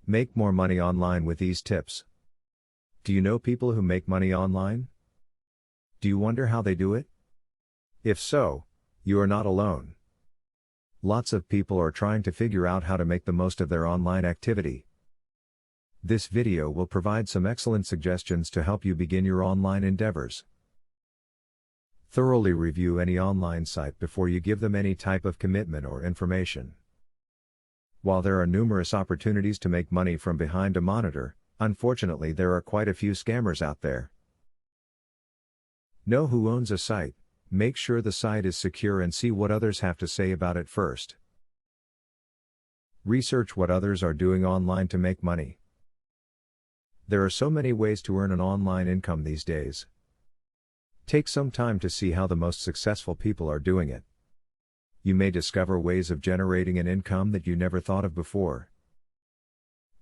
Make more money online with these tips. Do you know people who make money online? Do you wonder how they do it? If so, you are not alone. Lots of people are trying to figure out how to make the most of their online activity. This video will provide some excellent suggestions to help you begin your online endeavors. Thoroughly review any online site before you give them any type of commitment or information. While there are numerous opportunities to make money from behind a monitor, unfortunately there are quite a few scammers out there. Know who owns a site, make sure the site is secure and see what others have to say about it first. Research what others are doing online to make money. There are so many ways to earn an online income these days. Take some time to see how the most successful people are doing it. You may discover ways of generating an income that you never thought of before.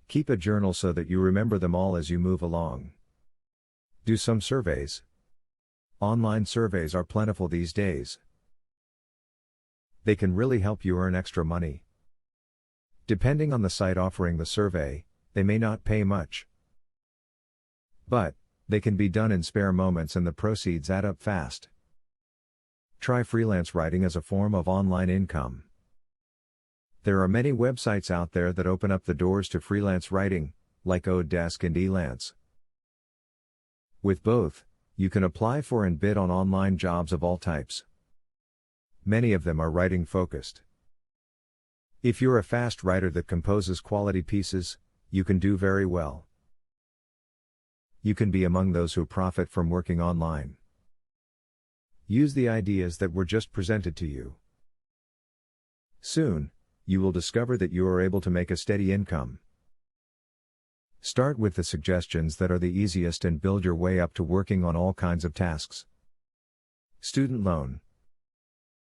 Keep a journal so that you remember them all as you move along. Do some surveys. Online surveys are plentiful these days. They can really help you earn extra money. Depending on the site offering the survey, they may not pay much. But, they can be done in spare moments and the proceeds add up fast. Try freelance writing as a form of online income. There are many websites out there that open up the doors to freelance writing, like Odesk and Elance. With both, you can apply for and bid on online jobs of all types. Many of them are writing focused. If you're a fast writer that composes quality pieces, you can do very well. You can be among those who profit from working online. Use the ideas that were just presented to you. Soon, you will discover that you are able to make a steady income. Start with the suggestions that are the easiest and build your way up to working on all kinds of tasks. Student loan,